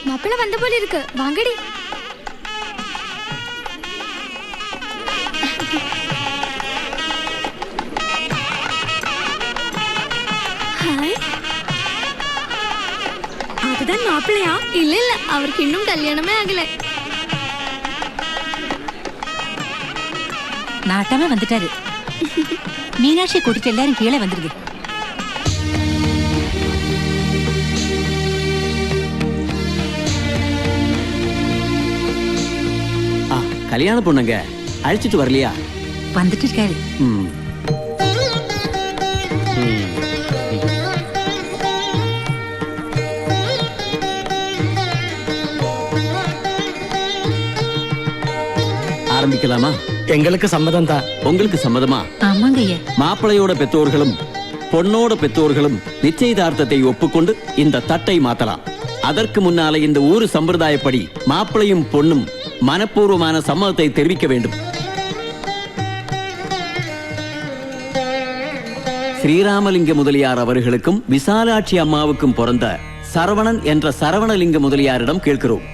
மாப்பிள்ள வந்த போல இருக்கு, வாங்கடி. அதுதான் மாப்பிள்ளையா? இல்ல இல்ல, அவருக்கு இன்னும் கல்யாணமே ஆகல. நாட்டாம வந்துட்டாரு. மீனாட்சி கூட்டிட்டு எல்லாரும் கீழே வந்துருது. கல்யாண பொண்ணுங்க அழைச்சிட்டு வரலையா? வந்துட்டு இருக்காரு. ஆரம்பிக்கலாமா? எங்களுக்கு சம்மதம் தான். உங்களுக்கு சம்மதமா? ஆமாங்க ஐயா. மாப்பிளையோட பெற்றோர்களும் பொண்ணோட பெற்றோர்களும் நிச்சயதார்த்தத்தை ஒப்புக்கொண்டு இந்த தட்டை மாத்தலாம். அதற்கு முன்னாலே இந்த ஊரு சம்பிரதாயப்படி மாப்பிளையும் பொண்ணும் மனப்பூர்வமான சம்மதத்தை தெரிவிக்க வேண்டும். ஸ்ரீராமலிங்க முதலியார் அவர்களுக்கும் விசாலாட்சி அம்மாவுக்கும் பிறந்த சரவணன் என்ற சரவணலிங்க முதலியாரிடம் கேட்கிறோம்.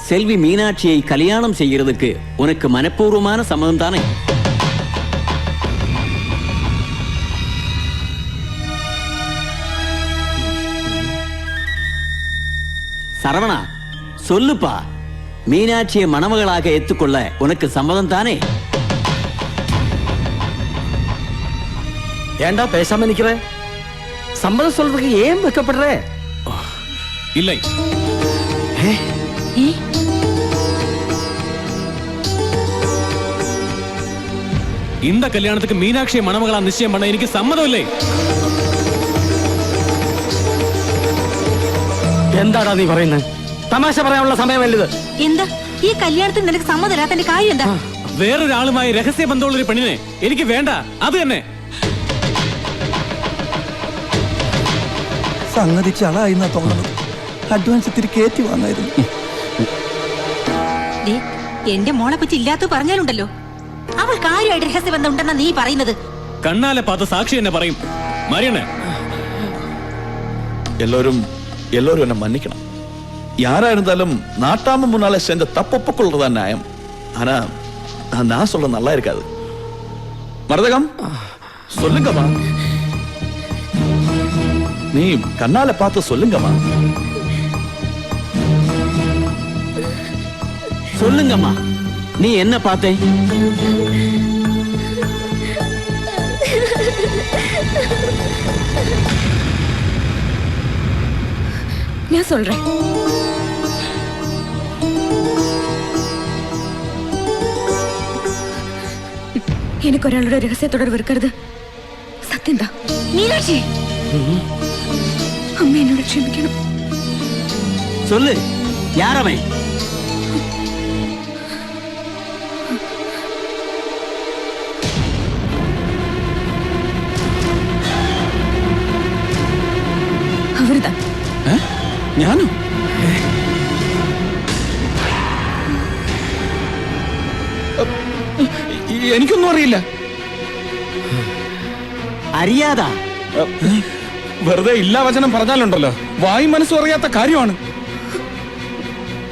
செல்வி மீனாட்சியை கல்யாணம் செய்கிறதுக்கு உனக்கு மனப்பூர்வமான சம்மதம் தானே? சரவணா, சொல்லுப்பா. மீனாட்சியை மணமகளாக ஏற்றுக்கொள்ள உனக்கு சம்மதம் தானே? ஏண்டா பேசாம நிக்கிற? சம்மதம் சொல்றதுக்கு ஏன் வெக்கப்படுற? இல்லை. இந்த கல்யாணத்துக்கு மீனாட்சியை மணமகளா நிச்சயம் பண்ண எனக்கு சம்மதம் இல்லை. എന്താടാ നീ പറയുന്നത്? തമാശ പറയാനുള്ള സമയമല്ല ഇത്. എന്താ ഈ കല്യാണത്തിന് നിനക്ക് സമ്മതമില്ലാത്തതിന്റെ കാര്യം എന്താ? വേറൊരാളുമായി രഹസ്യ ബന്ധമുള്ള ഒരു പെണ്ണിനെ എനിക്ക് വേണ്ട. അത് തന്നെ. സംഗതി ചളായിന്നാ തോന്നുന്നത്. അഡ്വാൻസ് ഇത്തിരി കയറ്റി വന്നായിരുന്നു. എന്റെ മോളെ പറ്റി ഇല്ലാത്ത പറഞ്ഞാലുണ്ടല്ലോ. അവൾ കാര്യമായിട്ട് രഹസ്യ ബന്ധം ഉണ്ടെന്നാ നീ പറയുന്നത്. കണ്ണാലെ പാത്ത സാക്ഷി എന്നെ പറയും. മറിയണേ, எல்லாரும் என்ன மன்னிக்கணும். யாரா இருந்தாலும் நாட்டாம முன்னால செஞ்ச தப்பு ஒப்புக்கொள்றதா நியாயம். ஆனா நான் சொல்ல நல்லா இருக்காது. மரதகம், சொல்லுங்கம்மா. நீ கண்ணால பார்த்து சொல்லுங்கம்மா. சொல்லுங்கம்மா, நீ என்ன பார்த்தே? நான் சொல்றேன். எனக்கு ஒராளோட ரகசிய தொடர்பு இருக்கிறது சத்தியம்தான். மீனாட்சி, அம்மா என்னோட க்ஷமிக்கணும். சொல்லு, யார் அவன்? அவர்தான். ഞാനും എനിക്കൊന്നും അറിയില്ല. അറിയാതാ? വെറുതെ ഇല്ലാ വചനം പറഞ്ഞാലുണ്ടല്ലോ, വായും മനസ്സും അറിയാത്ത കാര്യമാണ്.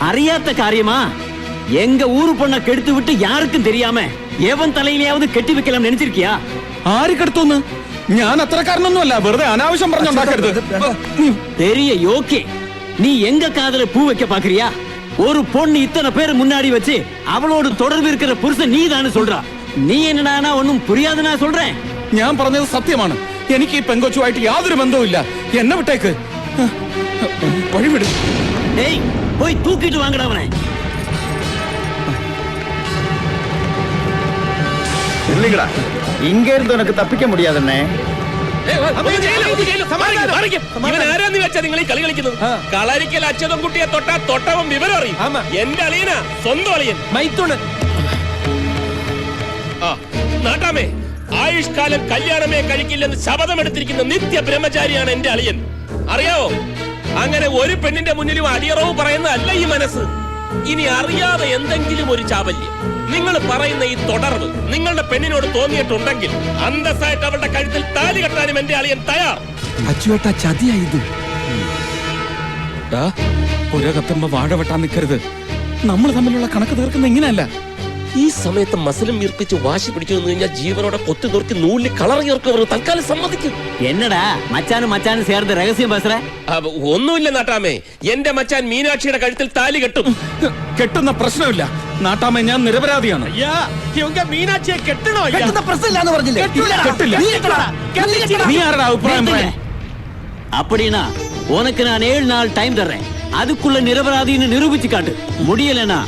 അറിയാത്ത കാര്യமா? எங்க ஊரு பொண்ண கெடுத்து விட்டு யாருக்கும் தெரியாம எவன் தலையிலேயாவது கெட்டி வைக்கலாம் நினைச்சிருக்கியா? ആര് കെടുത്തോന്ന്? ഞാൻ അത്രക്കാരനൊന്നുമല്ല. വെറുതെ അനാവശ്യം പറഞ്ഞുണ്ടാക്കരുത്. பெரிய யோக்கே, நீ எங்க காதல பூ வைக்க பாக்குறியா? ஒரு பொண்ணு இத்தனை பேர் முன்னாடி வச்சு அவளோட தொடர்பு இருக்கிற புருஷன் நீ தானே சொல்றா. நீ என்னடா ஒன்னும் புரியாதுன்னா சொல்றேன். ഞാൻ പറഞ്ഞത് സത്യമാണ്. എനിക്ക് ഈ പെങ്കൊച്ചുമായിട്ട് യാതൊരു ബന്ധവും ഇല്ല. എന്നെ വിട്ടേക്ക്. വഴിവിട്. டேய், போய் தூக்கிட்டு வாங்கடா அவனை. இல்லைங்கடா, இங்க இருந்து உனக்கு தப்பிக்க முடியாதுன்னே. കളരിക്കൽ അച്ഛനും കുട്ടിയെ തൊട്ടാ തൊട്ടവൻ വിവരം അറിയും. എന്റെ അളിയനാ, സ്വന്തം അളിയൻ മൈത്തുണ്. നാട്ടാമേ, ആയുഷ്കാലം കല്യാണമേ കഴിക്കില്ലെന്ന് ശപഥമെടുത്തിരിക്കുന്ന നിത്യ ബ്രഹ്മചാരിയാണ് എന്റെ അളിയൻ. അറിയാവോ? അങ്ങനെ ഒരു പെണ്ണിന്റെ മുന്നിലും അടിയറവ് പറയുന്നതല്ല ഈ മനസ്സ്. ഇനി അറിയാതെ എന്തെങ്കിലും ഒരു ചാബല്യം നിങ്ങൾ പറയുന്ന ഈ തുടർവ് നിങ്ങളുടെ പെണ്ണിനോട് തോന്നിയിട്ടുണ്ടെങ്കിൽ അന്തസ്സായിട്ട് അവളുടെ കഴുത്തിൽ താലി കെട്ടാനും എന്റെ അളിയൻ തയ്യാർ. അച്ചുവേട്ട ചതിയായത്. പുര കത്തുമ്പോ വാഴ വെട്ടാൻ നിൽക്കരുത്. നമ്മൾ തമ്മിലുള്ള കണക്ക് തീർക്കുന്ന ഇങ്ങനെയല്ല. ഈ സമയത്ത് മസിലും വീർപ്പിച്ച് വാശി പിടിച്ചു നിന്ന് കഴിഞ്ഞാൽ ജീവനോടെ കൊത്തി നോക്കി നൂലിൽ കളർ ചേർക്കും. തൽക്കാലം സമ്മതിക്കും. എന്നടാ മച്ചാനും ചേർന്ന് രഹസ്യം ബസ്രേ? ഒന്നുമില്ല നാട്ടാമേ, എന്റെ മച്ചാൻ മീനാക്ഷിയുടെ കഴുത്തിൽ താലി കെട്ടും. കെട്ടുന്ന പ്രശ്നമില്ല നാട്ടാമേ, ഞാൻ നിരപരാധിയാണ്. മീനാക്ഷിയെ കെട്ടണോ? നീ ആരുടെ അഭിപ്രായം പറയാൻ? அப்படினா உனக்கு நான் 7 நாள் டைம் தர்றேன். அதுக்குள்ள நிரபராதின்னு நிரூபிச்சு காட்டு. முடியலனா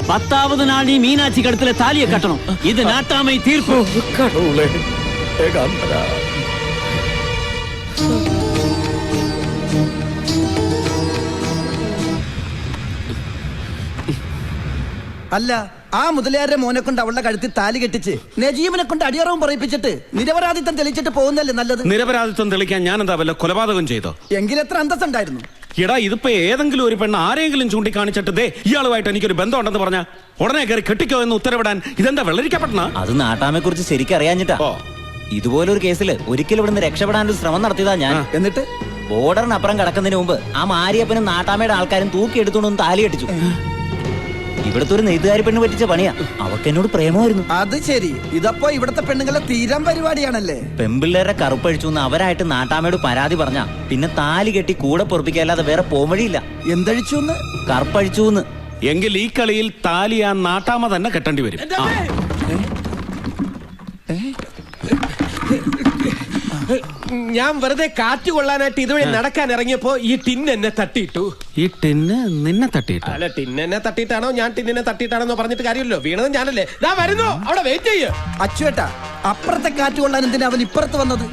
10வது நாள் நீ மீனாட்சி கழுத்துல தாலியை கட்டணும். இது நாட்டாமை தீர்ப்பு. கடவுளே, ஏகாந்தரா. അല്ല, ആ മുതലയാരുടെ മോനെ കൊണ്ട് അവളുടെ കഴുത്തിൽ താലി കെട്ടിച്ച് നജീബിനെ കൊണ്ട് അടിയറവും പറയിപ്പിച്ചിട്ട് നിരപരാധിത്വം തെളിച്ചിട്ട് പോകുന്നല്ലേ നല്ലത്. നിരപരാധിത്വം തെളിക്കാൻ ഞാൻ എന്താ വല്ല കൊലപാതകം ചെയ്തോ? എങ്കിലെത്ര അന്തസ്സുണ്ടായിരുന്നു. എടാ, ഇതിപ്പോ ഏതെങ്കിലും ഒരു പെണ്ണ് ആരെങ്കിലും ചൂണ്ടിക്കാണിച്ചിട്ട് ദേ ഇയാളുമായിട്ട് എനിക്കൊരു ബന്ധമുണ്ടെന്ന് പറഞ്ഞ ഉടനെ കയറി കെട്ടിക്കോ എന്ന് ഉത്തരവിടാൻ ഇതെന്താ വെള്ളരിക്കപ്പെട്ട? അത് നാട്ടാമെ കുറിച്ച് ശരിക്കും അറിയാഞ്ഞിട്ടാ. ഇതുപോലൊരു കേസിൽ ഒരിക്കലും ഇവിടുന്ന് രക്ഷപ്പെടാനൊരു ശ്രമം നടത്തിയതാ ഞാൻ. എന്നിട്ട് ബോർഡറിനപ്പുറം കടക്കുന്നതിന് മുമ്പ് ആ മാരിയപ്പനും നാട്ടാമയുടെ ആൾക്കാരും തൂക്കിയെടുത്തോണ്ടൊന്ന് താലി കെട്ടിച്ചു. ഇവിടുത്തെ ഒരു നെയ്ത്തുകാരി പെണ്ണ് പറ്റിച്ച പണിയാ. അവക്ക് എന്നോട് പ്രേമമായിരുന്നു. അത് ശരി. ഇതപ്പോ ഇവിടത്തെ പെണ്ണുങ്ങളെ തീരാൻ പരിപാടിയാണല്ലേ. പെമ്പിള്ളേരെ കറുപ്പഴിച്ചു എന്ന് അവരായിട്ട് നാട്ടാമയോട് പരാതി പറഞ്ഞ പിന്നെ താലി കെട്ടി കൂടെ പൊറപ്പിക്കല്ലാതെ വേറെ പോംവഴിയില്ല. എന്തഴിച്ചു? കറുപ്പഴിച്ചു. എങ്കിൽ ഈ കളിയിൽ താലി ആ നാട്ടാമ തന്നെ കെട്ടേണ്ടി വരും. ഞാൻ വെറുതെ കാറ്റ് കൊള്ളാനായിട്ട് ഇതുവഴി നടക്കാൻ ഇറങ്ങിയപ്പോ ഈ ടിന്ന് എന്നെ തട്ടിയിട്ടു. ഈ ടിന്ന് നിന്നെ തട്ടിയിട്ടു? അല്ല, ടിന്ന് എന്നെ തട്ടിയിട്ടാണോ ഞാൻ ടിന്നിനെ തട്ടിയിട്ടാണോ പറഞ്ഞിട്ട് കാര്യമല്ലോ. വീണത് ഞാനല്ലേ. ഞാൻ വരുന്നു, അവിടെ വെയിറ്റ് ചെയ്യ്. അച്ചുവേട്ടാ, അപ്പുറത്തെ കാറ്റ് കൊള്ളാൻ എന്തിനാ അവൻ ഇപ്പുറത്ത് വന്നത്?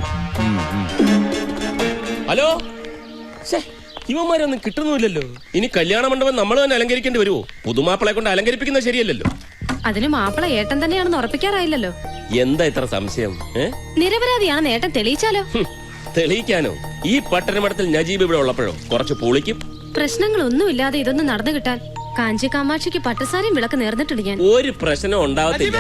ഹലോ, ഇവന്മാരൊന്നും കിട്ടുന്നില്ലല്ലോ. ഇനി കല്യാണ മണ്ഡപം നമ്മൾ തന്നെ അലങ്കരിക്കേണ്ടി വരുമോ? പുതുമാപ്പിളെ കൊണ്ട് അലങ്കരിപ്പിക്കുന്നത് ശരിയല്ലല്ലോ. അതിന് മാപ്പിള ഏട്ടൻ തന്നെയാണെന്ന് ഉറപ്പിക്കാറായില്ലല്ലോ. എന്താ ഇത്ര സംശയം? നിരപരാധിയാണെന്ന് ഏട്ടൻ തെളിയിച്ചാലോ? തെളിയിക്കാനോ? ഈ പട്ടണമടത്തിൽ നജീബ് ഇവിടെ ഉള്ളപ്പോഴോ കുറച്ച് പൊളിക്കും. പ്രശ്നങ്ങളൊന്നുമില്ലാതെ ഇതൊന്നും നടന്നു കിട്ടാൻ കാഞ്ചി കാമാക്ഷിക്ക് പട്ടുസാരിയും വിളക്ക് നേർന്നിട്ടുണ്ട് ഞാൻ. ഒരു പ്രശ്നം ഉണ്ടാവത്തില്ല.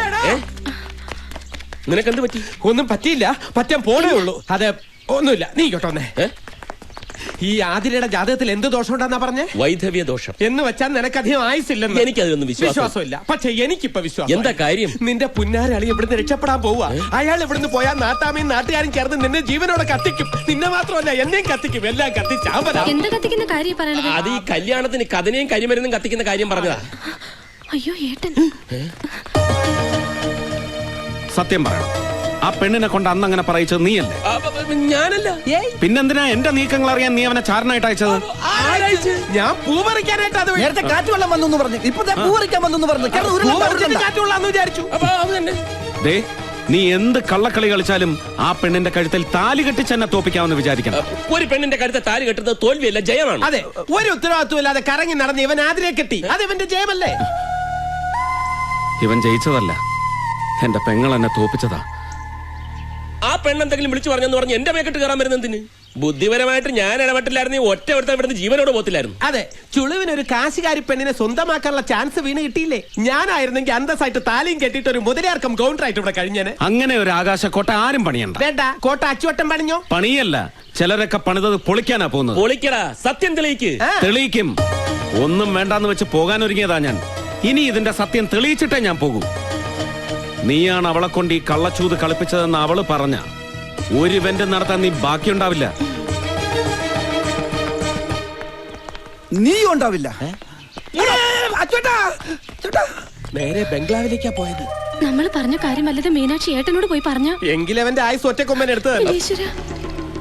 നിനക്കെന്ത് പറ്റി? ഒന്നും പറ്റിയില്ല, പറ്റാൻ പോണേ ഉള്ളൂ. അതെ, ഒന്നുമില്ല. നീ കേട്ടോന്നേ, ഈ ആതിരയുടെ ജാതകത്തിൽ എന്ത് ദോഷം ഉണ്ടെന്നാ പറഞ്ഞേ? വൈധവ്യ ദോഷം എന്ന് വെച്ചാൽ നിനക്കധികം ആയുസില്ലെന്ന്. എനിക്കതൊന്നും വിശ്വാസമില്ല. പക്ഷെ എനിക്കിപ്പോ വിശ്വാസം. എന്താ കാര്യം? നിന്റെ പുന്നാരളി ഇവിടുന്ന് രക്ഷപ്പെടാൻ പോവാ. അയാൾ ഇവിടുന്ന് പോയാൽ നാട്ടാമയും നാട്ടുകാരും ചേർന്ന് നിന്നെ ജീവനോടെ കത്തിക്കും. നിന്നെ മാത്രമല്ല എന്നെയും കത്തിക്കും. എല്ലാം കത്തിച്ചാമ്പലാ. എന്ത് കത്തിക്കുന്ന കാര്യം പറയണത്? അത് ഈ കല്യാണത്തിന് കഥനയും കരിമരുന്നും കത്തിക്കുന്ന കാര്യം പറഞ്ഞതാ. അയ്യോ ഏട്ടൻ, സത്യം പറയണം, ആ പെണ്ണിനെ കൊണ്ട് അന്ന് അങ്ങനെ പറയിച്ചത് നീയല്ലേ? ഞാനല്ല. പിന്നെന്തിനാ എന്റെ നീക്കങ്ങൾ അറിയാൻ നീ അവനെ ചാരനായിട്ട് അയച്ചത്? ഞാൻ പൂ പറിക്കാനായിട്ട്. അത് നേരത്തെ കാറ്റ് വെള്ളം വന്നു പറഞ്ഞു, ഇപ്പൊ പൂ പറിക്കാൻ വന്നു പറഞ്ഞു. കാറ്റുള്ളാന്ന് വിചാരിച്ചു. ദേ, നീ എന്ത് കള്ളക്കളി കളിച്ചാലും ആ പെണ്ണിന്റെ കഴുത്തിൽ താലി കെട്ടിച്ച് എന്നെ തോപ്പിക്കാമെന്ന് വിചാരിക്കണം. ഒരു പെണ്ണിന്റെ കഴുത്തിൽ താലി കെട്ടുന്നത് തോൽവിയല്ല, ജയമാണ്. അതെ, ഒരു ഉത്തരവാദിത്വം ഇല്ലാതെ കറങ്ങി നടന്ന് ഇവൻ ആതിരെ കെട്ടി. അത് ഇവന്റെ ജയമല്ലേ? ഇവൻ ജയിച്ചതല്ല, എന്റെ പെങ്ങൾ എന്നെ തോപ്പിച്ചതാ. ആ പെണ്ണെന്തെങ്കിലും വിളിച്ചു പറഞ്ഞെന്ന് പറഞ്ഞ് എന്റെ മേക്കെട്ട് കയറാൻ വരുന്നതിന്? ബുദ്ധിപരമായിട്ട് ഞാൻ ഇടപെട്ടില്ലായിരുന്നു, ഒറ്റ ഒരുത്തൻ ഇവിടുന്ന് ജീവനോട് പോത്തില്ലായിരുന്നു. അതെ, ചുളുവിനൊരു കാശുകാരി പെണ്ണിനെ സ്വന്തമാക്കാനുള്ള ചാൻസ് വീണ് കിട്ടിയില്ലേ? ഞാനായിരുന്നെങ്കിൽ അന്തസ്സായിട്ട് താലിയും കെട്ടിയിട്ട് ഒരു മുതലാർക്കം കൗണ്ടറായിട്ട് ഇവിടെ കഴിഞ്ഞാന്. അങ്ങനെ ഒരു ആകാശക്കോട്ട ആരും പണിയണ്ട. വേണ്ട, കോട്ട അച്ചുവട്ടം പണിഞ്ഞോ? പണിയല്ല, ചിലരൊക്കെ പണിതത് പൊളിക്കാനാ പോകുന്നത്. പൊളിക്കടാ, സത്യം തെളിയിക്ക്. തെളിയിക്കും. ഒന്നും വേണ്ടാന്ന് വെച്ച് പോകാൻ ഒരുങ്ങിയതാ ഞാൻ. ഇനി ഇതിന്റെ സത്യം തെളിയിച്ചിട്ടേ ഞാൻ പോകൂ. നീയാണ് അവളെ കൊണ്ട് ഈ കള്ളച്ചൂത് കളിപ്പിച്ചതെന്ന് അവള് പറഞ്ഞ ഒരു ഇവന്റ് നടത്താൻ നീ ബാക്കിയുണ്ടാവില്ല. നീ ഉണ്ടാവില്ല. നേരെ ബംഗ്ലാവിലേക്കാ പോയത്. നമ്മൾ പറഞ്ഞ കാര്യം വല്ലതും മീനാക്ഷി ഏട്ടനോട് പോയി പറഞ്ഞ എങ്കിലും അവന്റെ ആയുസ് ഒറ്റക്കൊമ്പൻ എടുത്തതല്ല.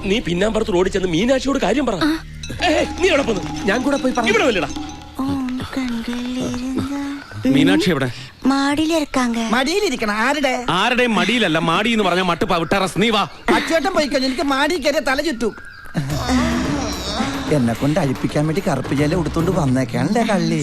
നീ പിന്നാമ്പുറത്ത് റോഡിൽ ചെന്ന് മീനാക്ഷിയോട് കാര്യം പറ. നീ എവിടെ പോന്നു? ഞാൻ കൂടെ പോയി പറഞ്ഞു. ഇവിടെ വല്ലടാ. മീനാക്ഷി എവിടെ? മടിയിലിരിക്കണം. ആരുടെയും മടിയിലല്ല, മാടി എന്ന് പറഞ്ഞ മട്ട് പവിട്ടറസ്. നീ വാ. അച്ചേട്ടൻ പോയിക്കോ, എനിക്ക് മാടി കയറിയ തല ചുറ്റും. എന്നെ കൊണ്ട് അഴിപ്പിക്കാൻ വേണ്ടി കറുപ്പ് ജല ഉടുത്തോണ്ട് വന്നേക്കാണല്ലേ കള്ളി.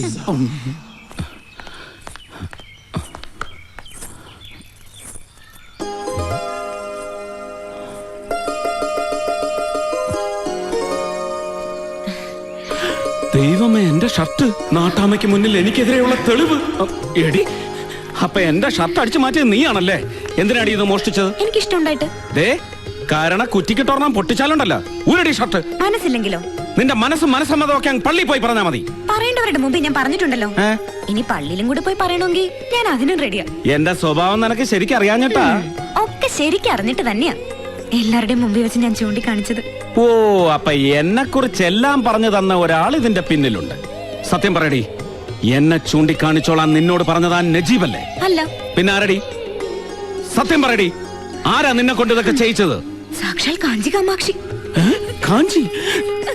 ദൈവമേ, എന്റെ ഷർട്ട്! നാട്ടാമയ്ക്ക് മുന്നിൽ എനിക്കെതിരെയുള്ള തെളിവ്. എടി, അപ്പൊ എന്റെ ഷർട്ട് അടിച്ചു മാറ്റിയത് നീയാണല്ലേ? എന്തിനാടി ഇത് മോഷ്ടിച്ചത്? എനിക്കിഷ്ടമുണ്ടായിട്ട്. ദേ കാരണം കുറ്റിക്കിട്ടോർണം പൊട്ടിച്ചാലുണ്ടല്ലോ ഊരടി ഷർട്ട്. മനസ്സില്ലെങ്കിലോ? നിന്റെ മനസ്സമ്മതമൊക്കെ അങ്ങ് പള്ളി പോയി പറഞ്ഞാ മതി. പറയേണ്ടവരുടെ മുമ്പ് ഞാൻ പറഞ്ഞിട്ടുണ്ടല്ലോ. ഇനി പള്ളിയിലും കൂടി പോയി പറയണമെങ്കിൽ ഞാൻ അതിനും റെഡിയാ. എന്റെ സ്വഭാവം നിനക്ക് ശരിക്കും അറിയാഞ്ഞിട്ടാ. ഒക്കെ ശരിക്കും അറിഞ്ഞിട്ട് തന്നെയാ എല്ലാവരുടെയും മുമ്പിൽ വെച്ച് ഞാൻ ചൂണ്ടിക്കാണിച്ചത്. ഓ, അപ്പൊ എന്നെ കുറിച്ചെല്ലാം പറഞ്ഞു തന്ന ഒരാൾ ഇതിന്റെ പിന്നിലുണ്ട്. സത്യം പറയടി, എന്നെ ചൂണ്ടിക്കാണിച്ചോളാൻ നിന്നോട് പറഞ്ഞതാ നജീബല്ലേ? അല്ല. പിന്നെ ആരടി? സത്യം പറയടി, ആരാ നിന്നെ കൊണ്ട് ഇതൊക്കെ ചെയ്യിച്ചത്? സാക്ഷാൽ കാഞ്ചി കാമാക്ഷി. കാഞ്ചി?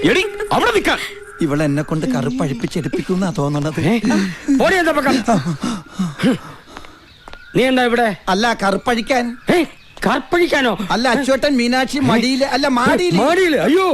എടി അവിടെ നിൽക്കാൻ. ഇവളെ എന്നെ കൊണ്ട് കറുപ്പഴിപ്പിച്ചെടുപ്പിക്കുന്ന തോന്നണത്. നീ എന്താ ഇവിടെ? അല്ല, കറുപ്പഴിക്കാൻ. കറുപ്പഴിക്കാനോ? അല്ല, അച്ചുവേട്ടൻ മീനാക്ഷി മടിയില്, അല്ല മാടിയില്. അയ്യോ,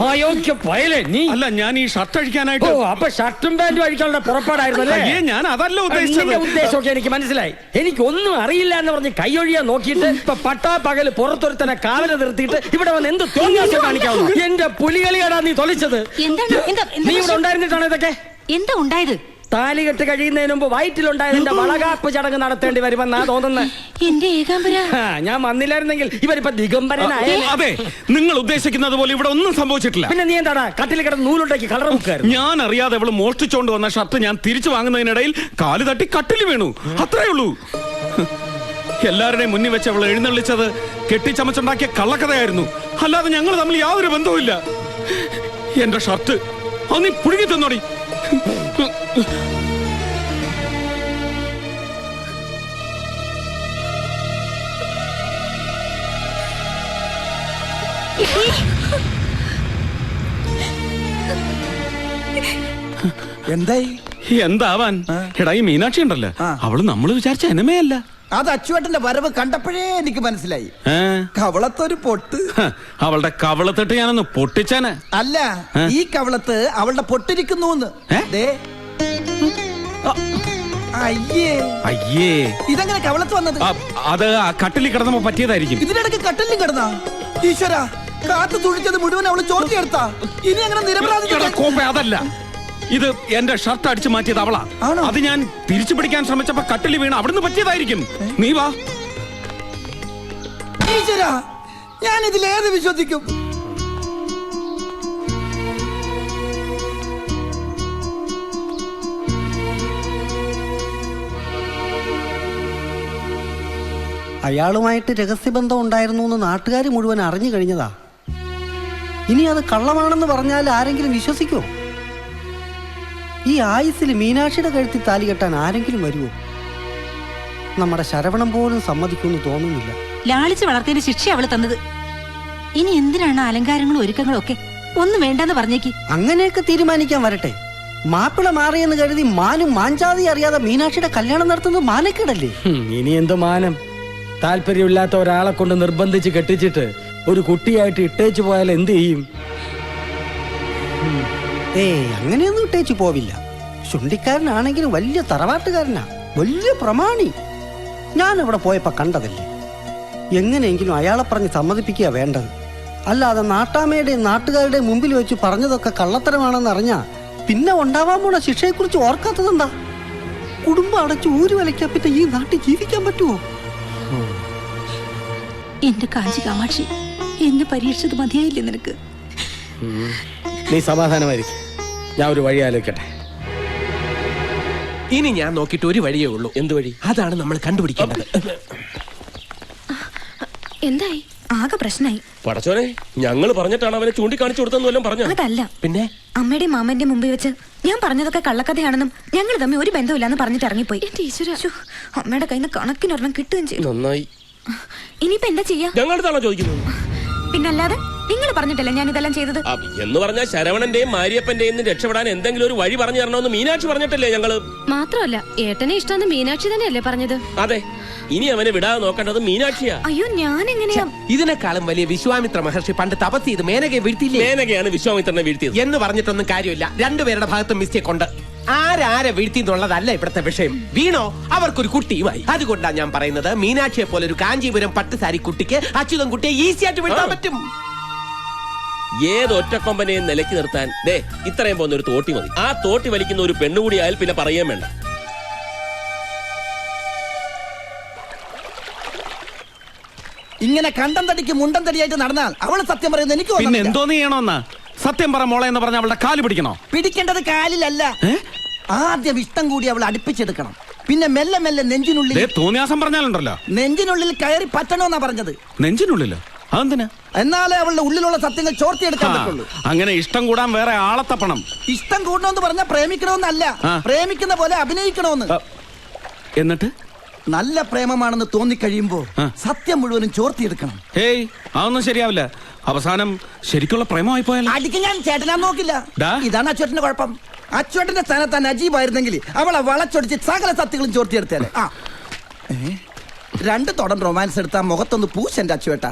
അയോഗ്യ പയലേ നീ. അല്ല, ഞാൻ ഈ ഷർട്ട് അഴിക്കാനായിട്ട്. അപ്പൊ ഷർട്ടും പാന്റും അഴിക്കാനുള്ള പുറപ്പാടായിരുന്നല്ലേ? ഞാൻ അതല്ല ഉദ്ദേശിച്ചത്. ഉദ്ദേശമൊക്കെ എനിക്ക് മനസ്സിലായി. എനിക്ക് ഒന്നും അറിയില്ല എന്ന് പറഞ്ഞ് കൈയൊഴിയാൻ നോക്കിയിട്ട് ഇപ്പൊ പട്ടാ പകല് പുറത്തൊരുത്തനെ കാവല നിർത്തിയിട്ട് ഇവിടെ വന്ന് എന്ത് തോന്നിയാസം കാണിക്കാവുന്നു? എന്റെ പുലികളിയാടാ നീ തൊളിച്ചത്. നീ ഇവിടെ ഉണ്ടായിരുന്നിട്ടാണ് ഇതൊക്കെ? എന്താ ഉണ്ടായത്? താലി കെട്ട് കഴിയുന്നതിന് മുമ്പ് വയറ്റിലുണ്ടായതിന്റെ വളകാപ്പ് ചടങ്ങ് നടത്തേണ്ടി വരുമെന്നാ തോന്നുന്നത്. എന്റെ ഏകാംബര, ഞാൻ വന്നില്ലായിരുന്നെങ്കിൽ ഇവരിപ്പോ ദിഗംബരനായ. അതെ, നിങ്ങൾ ഉദ്ദേശിക്കുന്നത് പോലെ ഇവിടെ ഒന്നും സംഭവിച്ചിട്ടില്ല. പിന്നെ നീ എന്താടാ കട്ടിൽ കിടന്ന് നൂലുണ്ടാക്കി കളർ മുക്കായിരുന്നു? ഞാൻ അറിയാതെ അവള് മോഷ്ടിച്ചോണ്ട് വന്ന ഷർട്ട് ഞാൻ തിരിച്ചു വാങ്ങുന്നതിനിടയിൽ കാല് തട്ടി കട്ടിൽ വീണു, അത്രേ ഉള്ളൂ. എല്ലാവരുടെയും മുന്നിൽ വെച്ച് അവൾ എഴുന്നള്ളിച്ചത് കെട്ടിച്ചമച്ചുണ്ടാക്കിയ കള്ളക്കഥയായിരുന്നു, അല്ലാതെ ഞങ്ങൾ തമ്മിൽ യാതൊരു ബന്ധവുമില്ല. എന്റെ ഷർട്ട് അത് നീ പുഴുകി തന്നോടി. എന്തായി? എന്താവാൻ? എടാ, ഈ മീനാക്ഷി ഉണ്ടല്ലോ, അവള് നമ്മള് വിചാരിച്ച എനമയല്ല. അത് അച്ചുവേട്ടന്റെ വരവ് കണ്ടപ്പോഴേ എനിക്ക് മനസ്സിലായി. കവളത്തൊരു പൊട്ട്. അവളുടെ കവളത്തിട്ട് ഞാനൊന്ന് പൊട്ടിച്ചാന്. അല്ല, ഈ കവളത്ത് അവളുടെ പൊട്ടിരിക്കുന്നു. അയ്യേ അയ്യേ, ഇതെങ്ങനെ കവളത്ത് വന്നത്? അത് കട്ടിലിൽ കിടന്നപ്പോ പറ്റിയതായിരിക്കും. ഇതിനിടയ്ക്ക് കട്ടിലിൽ കിടന്നാ? ഈശ്വര, കാത്തു തുഴിച്ചത് മുഴുവൻ അവള് ചോർത്തിയെടുത്താ. ഇനി അങ്ങനെ നിരപരാധി. അതല്ല, ഇത് എന്റെ ഷർട്ട് അടിച്ചു മാറ്റിയത് അവളാ. അത് ഞാൻ തിരിച്ചു പിടിക്കാൻ ശ്രമിച്ചപ്പോ കട്ടിൽ വീണ് അവിടുന്ന് പറ്റിയതായിരിക്കും. നീ വാ. ഈശ്വര, ഞാൻ ഇതിലേത് വിശ്വസിക്കും? അയാളുമായിട്ട് രഹസ്യബന്ധം ഉണ്ടായിരുന്നു എന്ന് നാട്ടുകാർ മുഴുവൻ അറിഞ്ഞു കഴിഞ്ഞതാ. ഇനി അത് കള്ളമാണെന്ന് പറഞ്ഞാൽ ആരെങ്കിലും വിശ്വസിക്കുമോ? ഈ ആയുസ്സിൽ മീനാക്ഷിയുടെ കഴുത്തിൽ താലി കെട്ടാൻ ആരെങ്കിലും വരുമോ? നമ്മുടെ ശരവണം പോലും സമ്മതിക്കുമെന്ന് തോന്നുന്നില്ല. ലാളിച്ച് വളർത്തിയതിന് ശിക്ഷ അവള് തന്നത്. ഇനി എന്തിനാണ് അലങ്കാരങ്ങളും ഒരുക്കങ്ങളും ഒക്കെ? ഒന്നും വേണ്ടെന്ന് പറഞ്ഞേക്ക്. അങ്ങനെയൊക്കെ തീരുമാനിക്കാൻ വരട്ടെ. മാപ്പിള മാറിയെന്ന് കരുതി മാനും മാഞ്ചാതി അറിയാതെ മീനാക്ഷിയുടെ കല്യാണം നടത്തുന്നത് മാനക്കേടല്ലേ? ഇനി എന്ത് മാനം? താല്പര്യമില്ലാത്ത ഒരാളെ കൊണ്ട് നിർബന്ധിച്ച് കെട്ടിച്ചിട്ട് ഒരു കുട്ടിയായിട്ട് ഇട്ടേച്ചു പോയാൽ എന്ത് ചെയ്യും? അങ്ങനെയൊന്നും ഇട്ടേച്ചു പോവില്ല. ചുണ്ടിക്കാരനാണെങ്കിലും വലിയ തറവാട്ടുകാരനാ, വലിയ പ്രമാണി. ഞാൻ അവിടെ പോയപ്പോ കണ്ടതല്ലേ. എങ്ങനെയെങ്കിലും അയാളെ പറഞ്ഞ് സമ്മതിപ്പിക്കുക വേണ്ടത്. അല്ലാതെ നാട്ടാമ്മയുടെയും നാട്ടുകാരുടെയും മുമ്പിൽ വെച്ച് പറഞ്ഞതൊക്കെ കള്ളത്തരമാണെന്ന് അറിഞ്ഞാ പിന്നെ ഉണ്ടാവാൻ പോണ ശിക്ഷയെക്കുറിച്ച് ഓർക്കാത്തതെന്താ? കുടുംബം അടച്ച് ഊരു വലയ്ക്കാൻ പറ്റ ഈ നാട്ടിൽ ജീവിക്കാൻ പറ്റുമോ? എന്റെ കാഞ്ചി കാമാക്ഷി, എന്നെ പരീക്ഷിച്ചത് മതിയായില്ലേ നിനക്ക്? നീ സമാധാനമായിരിക്കും. ഞാൻ ഒരു വഴി ആലോചിക്കട്ടെ. ഇനി ഞാൻ നോക്കിയിട്ട് ഒരു വഴിയേ ഉള്ളൂ. എന്ത് വഴി? അതാണ് നമ്മൾ കണ്ടുപിടിക്കേണ്ടത്. എന്തായി? ആകെ പ്രശ്നമായി. പടച്ചോനെ, ഞങ്ങൾ പറഞ്ഞിട്ടാണ് അവനെ ചൂണ്ടിക്കാണിച്ചു കൊടുത്തെന്ന് പറഞ്ഞു. അതല്ല, പിന്നെ അമ്മയുടെയും മാമന്റെയും മുമ്പിൽ വെച്ച് ഞാൻ പറഞ്ഞതൊക്കെ കള്ളക്കഥയാണെന്നും ഞങ്ങൾ തമ്മിൽ ഒരു ബന്ധമില്ലാന്ന് പറഞ്ഞിട്ട് ഇറങ്ങിപ്പോയി. അമ്മയുടെ കയ്യിൽ നിന്ന് കണക്കിനൊരെണ്ണം കിട്ടുകയും ചെയ്തു. നന്നായി. ഇനിയിപ്പോ എന്താ ചെയ്യാ? ഞങ്ങളടുത്താണോ ചോദിക്കുന്നത്? പിന്നല്ലാതെ നിങ്ങൾ പറഞ്ഞിട്ടല്ലേ ഞാൻ ഇതെല്ലാം ചെയ്തത്. എന്ന് പറഞ്ഞാൽ ശരവണന്റെയും മാരിയപ്പന്റെയും രക്ഷപ്പെടാൻ എന്തെങ്കിലും ഒരു വഴി പറഞ്ഞു തരണമെന്ന് മീനാക്ഷി പറഞ്ഞിട്ടല്ലേ ഞങ്ങള്. മാത്രമല്ല, ഏട്ടനെ ഇഷ്ടമെന്ന് മീനാക്ഷി തന്നെയല്ലേ പറഞ്ഞത്? അതെ, ഇനി അവനെ വിടാതെ നോക്കേണ്ടത് മീനാക്ഷിയാ. അയ്യോ ഞാൻ എങ്ങനെയാ? ഇതിനേക്കാളും വലിയ വിശ്വാമിത്ര മഹർഷി പണ്ട് തപസ് ചെയ്ത് മേനകയെ വീഴ്ത്തിയില്ലേ? മേനകയാണ് വിശ്വാമിത്രനെ വീഴ്ത്തിയത് എന്ന് പറഞ്ഞിട്ടൊന്നും കാര്യമില്ല. രണ്ടുപേരുടെ ഭാഗത്തും മിസ്റ്റേക്ക് ഉണ്ട്. ആരാരെ വീഴ്ത്തി എന്നുള്ളതല്ല ഇവിടുത്തെ വിഷയം. വീണോ അവർക്കൊരു കുട്ടിയുമായി. അതുകൊണ്ടാണ് ഞാൻ പറയുന്നത്, മീനാക്ഷിയെ പോലെ ഒരു കാഞ്ചീപുരം പട്ടുസാരി കുട്ടിക്ക് അച്യുതൻ കുട്ടിയെ ഈസി ആയിട്ട് വീഴ്ത്താൻ പറ്റും. ഏത് ഒറ്റക്കൊമ്പനെയും നിലയ്ക്ക് നിർത്താൻ ദേ ഇത്രയും പോകുന്ന ഒരു തോട്ടി മതി. ആ തോട്ടി വലിക്കുന്ന ഒരു പെണ്ണുകൂടി ആയാൽ പിന്നെ പറയാൻ വേണ്ട. ഇങ്ങനെ കണ്ടം തടിക്ക് മുണ്ടം തടിയായിട്ട് നടന്നാൽ അവള് സത്യം പറയുന്നത് എനിക്ക് പിന്നെ തോന്നുന്നില്ല. എന്തോന്ന് ചെയ്യണമെന്നാ? സത്യം പറ മോളെ എന്ന് പറഞ്ഞ അവളുടെ കാല് പിടിക്കണോ? പിടിക്കേണ്ടത് കാലിലല്ല, ആദ്യം ഇഷ്ടം കൂടി അവൾ അടുപ്പിച്ചെടുക്കണം. പിന്നെ മെല്ലെ മെല്ലെ നെഞ്ചിനുള്ളിൽ തോന്നിയാസം പറഞ്ഞാലുണ്ടല്ലോ. നെഞ്ചിനുള്ളിൽ കയറി പറ്റണമെന്നാ പറഞ്ഞത്. നെഞ്ചിനുള്ളിലോ? അതെന്തിനാ? എന്നാലേ അവളുടെ ഉള്ളിലുള്ള സത്യങ്ങൾ ചോർത്തിയെടുക്കാൻ പറ്റുള്ളൂ. അങ്ങനെ ഇഷ്ടം കൂടാൻ വേറെ ആളെ തപ്പണം. ഇഷ്ടം കൂടണമെന്ന് പറഞ്ഞാൽ പ്രേമിക്കണമെന്നല്ല, പ്രേമിക്കുന്ന പോലെ അഭിനയിക്കണമെന്ന്. എന്നിട്ട് നല്ല പ്രേമമാണെന്ന് തോന്നിക്കഴിയുമ്പോ സത്യം മുഴുവനും ചോർത്തിയെടുക്കണം. ഹേയ്, അതൊന്നും ശരിയാവില്ല. അവസാനം ശരിക്കുള്ള പ്രേമമായി പോയാൽ അടിക്ക് ഞാൻ ചേട്ടനാ നോക്കില്ല. ഇതാണ് അച്ചുവേട്ടന്റെ കുഴപ്പം. അച്ചുവേട്ടന്റെ സ്ഥാനത്ത് നജീബായിരുന്നെങ്കിൽ അവളെ വളച്ചൊടിച്ച് സകല സത്യങ്ങളും ചോർത്തിയെടുത്തേനെ. 2 തുടം റൊമാൻസ് എടുത്താൽ മുഖത്തൊന്ന് പൂശെന്റെ അച്ചുവേട്ട.